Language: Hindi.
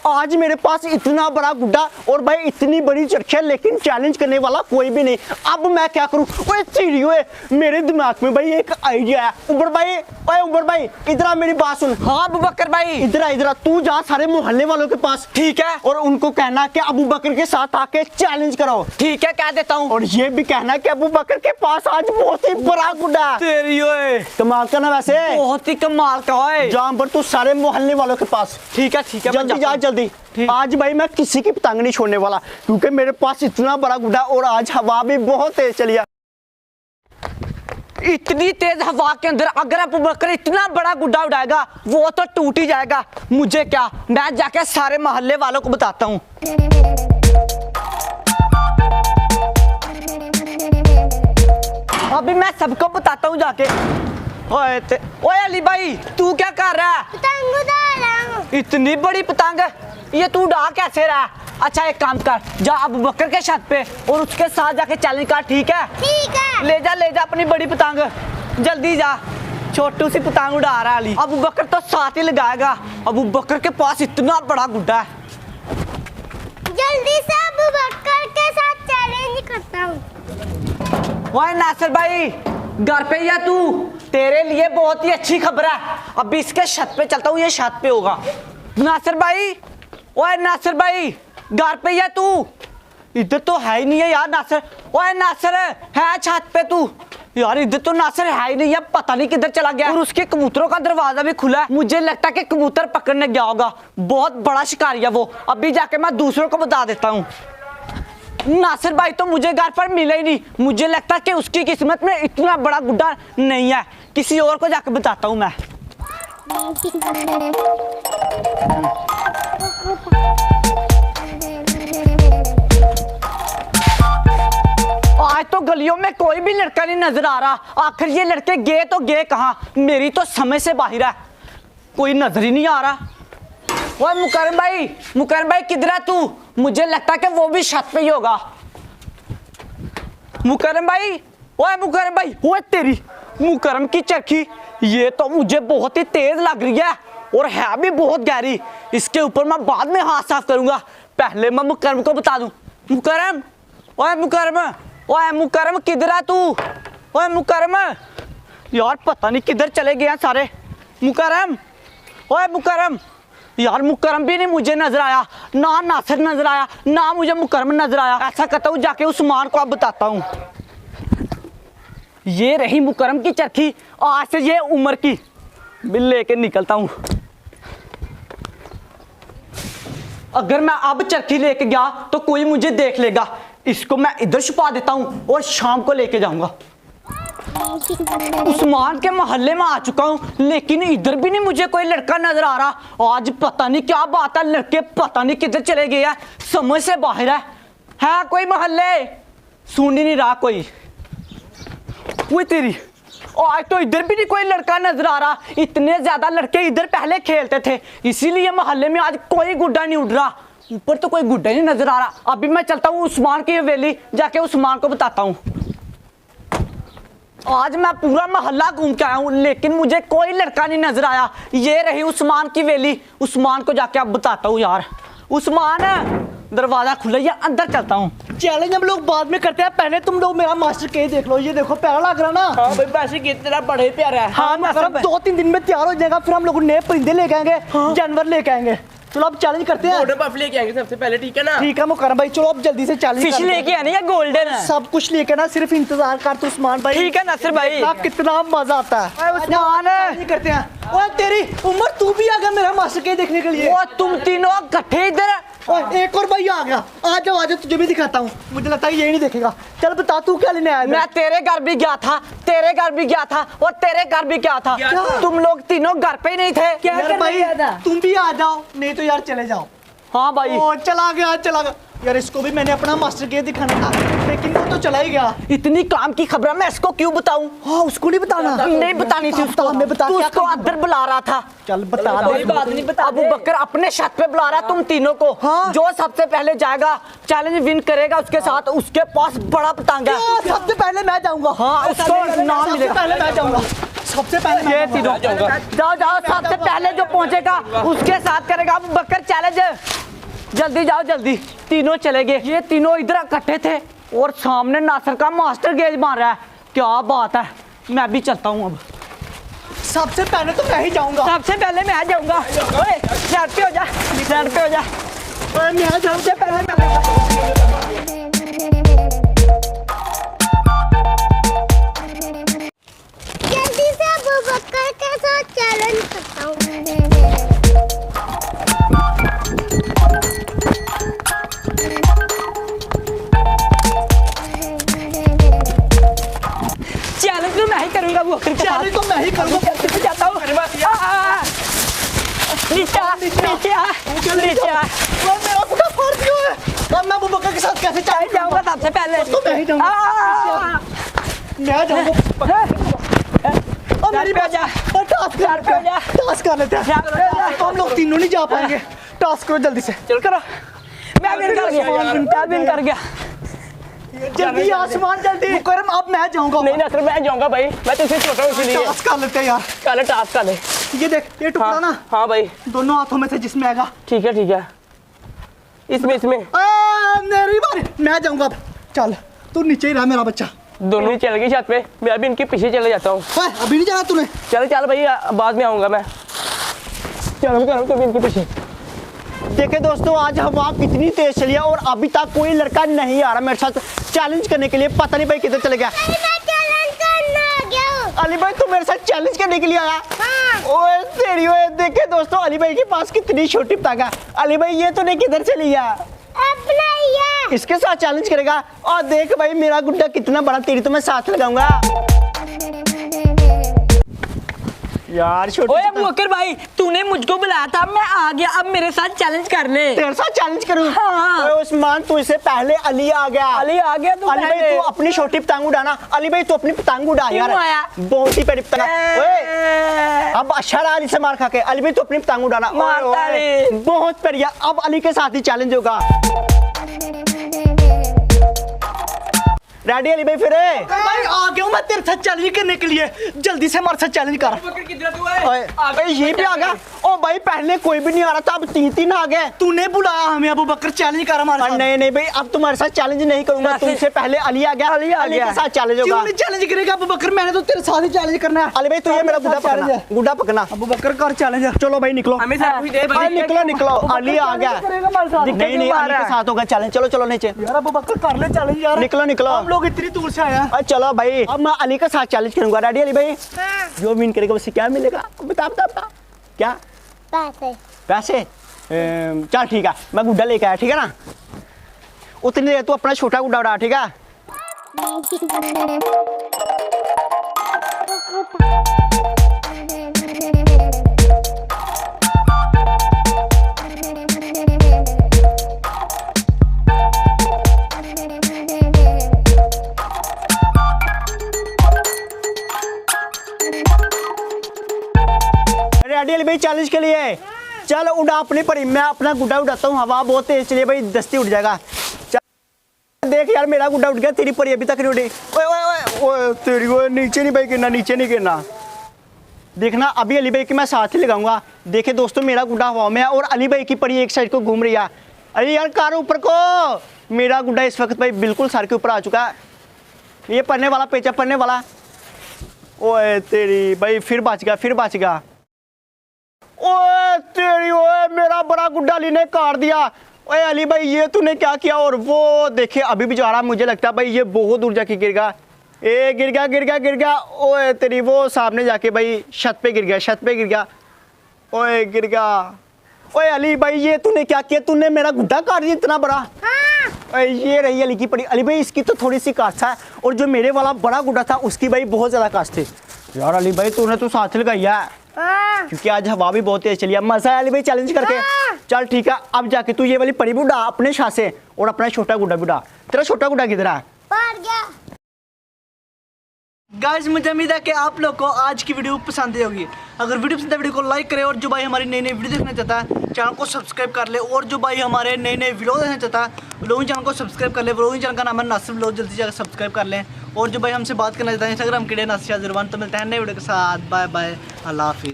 आज मेरे पास इतना बड़ा गुड्डा और भाई इतनी बड़ी चरखी है, लेकिन चैलेंज करने वाला कोई भी नहीं। अब मैं क्या करूं? ओए सीढ़ियों, मेरे दिमाग में भाई एक आइडिया है। उबर भाई, ओए उबर भाई, इधर आ, मेरी बात सुन। हाँ अबू बकर भाई, इधर आ, तू जा सारे मोहल्ले वालों के पास, ठीक है, और उनको कहना कि अबू बकर के साथ आके चैलेंज कराओ। ठीक है कह देता हूँ। और ये भी कहना कि अबू बकर के पास आज बहुत ही बड़ा गुड्डा है। तेरी ओए, कमाल का ना वैसे, बहुत ही कमाल का है। जहां पर तू सारे मोहल्ले वालों के पास। ठीक है जल्दी जा जल्दी। आज भाई मैं किसी की पतंग नहीं छोड़ने वाला, क्योंकि मेरे पास इतना बड़ा गुड्डा और आज हवा भी बहुत तेज चली है। इतनी तेज हवा के अंदर अगर अबू बकर इतना बड़ा गुड्डा उड़ाएगा वो तो टूट ही जाएगा। मुझे क्या, मैं जाके सारे मोहल्ले वालों को बताता हूँ। अभी मैं सबको बताता हूँ जाके। ओए अली भाई, तू क्या कर रहा है? पतंग उड़ा रहा हूँ। इतनी बड़ी पतंग, ये तू उड़ा कैसे रहा? अच्छा एक काम कर, जा अबू बकर के छत पे और उसके साथ जाके चैलेंज कर, ठीक है? ठीक है। ले जा अपनी बड़ी पतंग, जल्दी जा। छोटू सी पतंग उड़ा रहा अली। अबू बकर तो साथ ही लगाएगा, अबू बकर के पास इतना बड़ा गुड्डा है। जल्दी से अबू बकर के साथ चैलेंज करता हूँ। ओए नासिर भाई, घर पे या तू? तेरे लिए बहुत ही अच्छी खबर है, अभी इसके छत पे चलता हूँ, ये छत पे होगा। नासिर भाई, ओए नासिर भाई, घर पे या तू? इधर तो है ही नहीं है यार नासिर। ओए नासिर, है छत पे तू? यार इधर तो नासिर है ही नहीं है, पता नहीं किधर चला गया। और उसके कबूतरों का दरवाजा भी खुला है, मुझे लगता है कि कबूतर पकड़ने गया होगा। बहुत बड़ा शिकारी है वो, अभी जाके मैं दूसरों को बता देता हूँ। नासिर भाई तो मुझे घर पर मिला ही नहीं, मुझे लगता है कि उसकी किस्मत में इतना बड़ा गुड्डा नहीं है। किसी और को जाके बताता हूँ मैं। आज तो गलियों में कोई भी लड़का नहीं नजर आ रहा। आखिर ये लड़के गए तो गए कहाँ? मेरी तो समझ से बाहर है, कोई नजर ही नहीं आ रहा। ओए मुकरम भाई किधर है तू? मुझे लगता है कि वो भी छत पे ही होगा। मुकरम भाई, ओए तेरी मुकरम की चरखी, ये तो मुझे बहुत ही तेज लग रही है और है भी बहुत गहरी। इसके ऊपर मैं बाद में हाथ साफ करूंगा, पहले मैं मुकरम को बता दूं। मुकरम, ओए मुकरम किधर है तू? ओए मुकरम, यार पता नहीं किधर चले गए हैं सारे। मुकरम, ओए मुकरम, यार मुकरम भी नहीं मुझे नजर आया, ना नासिर नजर आया, ना मुझे मुकरम नजर आया। ऐसा करता हूँ जाके उस्मान को अब बताता हूँ। ये रही मुकरम की चरखी, आज से ये उम्र की बिल लेके निकलता हूँ। अगर मैं अब चरखी लेके गया तो कोई मुझे देख लेगा, इसको मैं इधर छुपा देता हूँ और शाम को लेके जाऊंगा। उस्मान के मोहल्ले में आ चुका हूँ, लेकिन इधर भी नहीं मुझे कोई लड़का नजर आ रहा। आज पता नहीं क्या बात है, लड़के पता नहीं किधर चले गए हैं, समझ से बाहर है कोई मोहल्ले? सुन ही नहीं रहा कोई। वो तेरी, आज तो इधर भी नहीं कोई लड़का नजर आ रहा। इतने ज्यादा लड़के इधर पहले खेलते थे, इसीलिए मोहल्ले में आज कोई गुड्डा नहीं उड़ रहा। ऊपर तो कोई गुड्डा नहीं नजर आ रहा। अभी मैं चलता हूँ उस्मान की हवेली, जाके उस्मान को बताता हूँ। आज मैं पूरा मोहल्ला घूम के आया हूँ, लेकिन मुझे कोई लड़का नहीं नजर आया। ये रही उस्मान की हवेली, उस्मान को जाके अब बताता हूँ। यार उस्मान, दरवाजा खुला, या अंदर चलता हूँ। चैलेंज हम लोग बाद में करते हैं, पहले तुम लोग मेरा मास्टर के देख लो। ये देखो प्यारा लग रहा ना? हाँ भाई, वैसे कितना बड़े प्यारा है। हाँ ना सर, 2-3 दिन में तैयार हो जाएगा, फिर हम लोग नए परिंदे लेके आएंगे, जानवर लेके आएंगे। चलो अब चैलेंज करते हैं। गोल्डन पफ लेके आएंगे सबसे पहले, ठीक है ना? ठीक है मुकरम भाई, चलो अब जल्दी से चैलेंज फिश लेके आनी है, गोल्डन है, सब कुछ लेके ना, सिर्फ इंतजार कर तू उस्मान भाई। ठीक है नासिर भाई। कितना मजा आता है। उस्मान, ये करते हैं। ओए तेरी उम्र, तू भी आ गया मेरा मास्टर के देखने के लिए। वो तुम तीनों इकट्ठे इधर। ओए एक और भाई आ गया, आ जाओ तुझे भी दिखाता हूँ। मुझे लगता है ये नहीं देखेगा। चल बता तू क्या लेने आया? मैं तेरे घर भी गया था, तेरे घर भी गया था और तेरे घर भी गया था। तुम लोग तीनों घर पे ही नहीं थे। क्या भाई, तुम भी आ जाओ, नहीं तो यार चले जाओ। हाँ भाई। ओ चला गया यार, इसको भी मैंने अपना मास्टर के दिखाना था, लेकिन वो तो चला ही गया। इतनी काम की खबर मैं इसको क्यों बताऊं? हाँ उसको नहीं बताना, नहीं बतानी थी उसको। हमें बता, तू उसको अंदर बुला रहा था। चल बता दो। कोई बात नहीं, बता अबू बकर अपने छत पे बुला रहा तुम तीनों को। हाँ? जो सबसे पहले जाएगा, चैलेंज विन करेगा, उसके साथ उसके पास बड़ा पतंग है। सबसे पहले मैं जाऊंगा। हाँ उसको नाम मिलेगा। पहले मैं जाऊंगा। सबसे पहले ये तीनों जाओ जाओ, सबसे पहले जो पहुंचेगा उसके साथ करेगा अबू बकर चैलेंज। जल्दी जाओ जल्दी। तीनों चले गए, ये तीनों इधर इकट्ठे थे और सामने नासिर का मास्टर गेज मार रहा है। क्या बात है, मैं भी चलता हूँ अब। सबसे पहले तो मैं ही जाऊंगा। सबसे पहले मैं जाऊंगा। ओए साइड पे हो जा, साइड पे हो जा। मैं सबसे पहले जल्दी से अबू बकर के साथ चैलेंज करता हूँ। चैलेंज तो मैं ही करूंगा वो। चैलेंज तो मैं ही करूंगा। जाता हूँ। नीचे आ, नीचे आ, नीचे आ। मेरा बुढ़ा फाड़ दिया है। अब मैं अबू बकर के साथ कैसे चैलेंज जाऊंगा सबसे पहले। तो मैं ही जाऊंगा। मैं जाऊंगा। अब मेरी पे जा, टास्क कर लेते हैं। हम लोग तीनों नहीं जा पाएंगे। टास्क करो जल्दी से। चल करो। मैं विन कर गया, मैं विन कर गया। जल्दी आसमान जल्दी। मुकरम अब मैं जाऊंगा। नहीं नासिर मैं जाऊंगा भाई, मैं तुझसे छोटा हूँ इसीलिए। टास्क कर लेते हैं यार। काले टास्क का ले। ये देख, ये टुकड़ा ना हाँ भाई दोनों हाथों में से जिसमें आएगा। ठीक है ठीक है। इसमें मेरी बारी। मैं जाऊंगा अब। चल तू नीचे ही रह मेरा बच्चा। दोनों ही चल गई छत पे, मैं अभी इनके पीछे चले जाता हूँ। अभी नहीं जाना तूने। चल चल भाई, बाद में आऊंगा मैं। चलो करो तुम इनके पीछे। देखे दोस्तों, आज हवा कितनी तेज चली है और अभी तक कोई लड़का नहीं आ रहा मेरे साथ चैलेंज करने के लिए। पता नहीं भाई किधर चले गया। मैं चैलेंज करने आ गया हूँ। अली भाई तू मेरे साथ चैलेंज करने के लिए आया? हाँ। ओए तेरी ओए। देखे दोस्तों, अली भाई के पास कितनी छोटी पतंग है। अली भाई ये तूने किधर से लिया? अपना ही है। इसके साथ चैलेंज करेगा? और देख भाई मेरा गुड्डा कितना बड़ा, तेरी तो मैं साथ लगाऊंगा यार। छोटी ओए अबू बकर भाई, तूने मुझको बुलाया था, मैं आ गया। अब मेरे साथ चैलेंज कर ले। तेरे साथ चैलेंज करूं? हाँ। ओए उस्मान, तू इससे पहले अली आ गया। अली आ गया तू अली भाई तू अपनी छोटी पतंग उड़ाना। अली भाई तू अपनी पतंग उड़ा यार। क्यों आया? बहुत ही बड़ी पतंग। ओए अब अच्छा रहा अली से मार खा के। अली भाई तू अपनी पतंग उड़ाना। मारता रे। बहुत बढ़िया। अब अली के साथ ही चैलेंज होगा। रेडी अली भाई? फिर भाई आ गया हूं मैं तेरे साथ चैलेंज करने के लिए। जल्दी से हमारे साथ चैलेंज कर। ओए यहीं पे आ गया। ओ भाई पहले कोई भी नहीं आ रहा था, अब तीन आ गए। तूने बुलाया हमें अबू बकर, चैलेंज कर हमारे साथ। नहीं नहीं भाई, अब तुम्हारे साथ चैलेंज नहीं करूंगा। तुमसे पहले अली आ गया। अली के साथ चैलेंज होगा। क्यों चैलेंज करेगा अबू बकर? मैंने तो तेरे साथ ही चैलेंज करना है। अली भाई तू ये मेरा गुड्डा पकड़ना, गुड्डा पकड़ना। अबू बकर कर चैलेंज। चलो भाई निकलो। हमें साथ भी दे भाई। निकलो निकलो। अली आ गया। नहीं नहीं, अली के साथ होगा चैलेंज। चलो चलो नीचे। यार अबू बकर कर ले चैलेंज यार। निकलो निकलो। हम लोग इतनी दूर से आए हैं। चलो भाई, अब मैं अली के साथ चैलेंज करूंगा। रेडी अली भाई? हाँ। जो विन करेगा उससे क्या मिलेगा? बता बता बता। क्या पैसे। पैसे? चल ठीक है, मैं गुड्डा लेके आया। ठीक है ना? उतनी देर तू अपना छोटा गुड्डा उड़ा। ठीक है? रेडी अली भाई चैलेंज के लिए? चल उड़ा अपनी परी। मैं अपना गुड्डा उड़ाता हूँ। हवा बहुत तेज चली है भाई, दस्ती उड़ जाएगा। चल देख यार, मेरा गुड्डा उड़ गया, तेरी परी अभी तक नहीं उड़ी। ओए ओए ओए ओए तेरी ओए, नीचे नहीं भाई गिरना, नीचे नहीं गिरना। देखना अभी अली भाई की मैं साथ ही लगाऊंगा। देखे दोस्तों, मेरा गुड्डा हवा में है और अली भाई की परी एक साइड को घूम रही है। अरे यार कार ऊपर को। मेरा गुड्डा इस वक्त भाई बिल्कुल सर के ऊपर आ चुका है। ये पढ़ने वाला, पेचा पढ़ने वाला। ओए तेरी भाई, फिर बच गया, फिर बच गया। ओए तेरी ओए, मेरा बड़ा गुड्डा अली ने काट दिया। ओए अली भाई ये तूने क्या किया? और वो देखे अभी भी जा रहा। मुझे लगता है भाई ये बहुत दूर जाके गिर गया। ए गिर गया गिर गया गिर गया। ओए तेरी वो सामने जाके भाई छत पे गिर गया, छत पे गिर गया। ओए गिर गया। ओए अली भाई ये तूने क्या किया? तूने मेरा गुड्डा काट दिया इतना बड़ा। ओए ये रही अली की पड़ी। अली भाई इसकी तो थोड़ी सी कास्ट है और जो मेरे वाला बड़ा गुड्डा था उसकी भाई बहुत ज्यादा कास्ट थी। यार अली भाई तूने तो साथ लगाई है, क्योंकि आज हवा भी बहुत तेज चली है। मजा आया अली भाई चैलेंज करके? चल ठीक है, अब जाके तू ये वाली परी भी उड़ा अपने शाह से और अपना छोटा गुड्डा भी उड़ा। तेरा छोटा गुड्डा किधर है? पड़ गया। गाइस मुझे उम्मीद है कि आप लोग को आज की वीडियो पसंद आई होगी। अगर वीडियो पसंद है वीडियो को लाइक करें और जो भाई हमारी नई नई वीडियो देखना चाहता है चैनल को सब्सक्राइब कर ले, और जो भाई हमारे नए नए व्लॉग देखना चाहता है व्लॉगिंग चैनल को सब्सक्राइब कर ले। व्लॉगिंग चैनल का नाम है नासिर व्लॉग, जल्दी जाकर सब्सक्राइब कर लें। और जो भाई हमसे बात करना चाहता है इंस्टाग्राम किड़े नासिया जुर्बान। तो मिलते हैं नए वीडियो के साथ। बाय बाय, अल्लाह हाफिज़।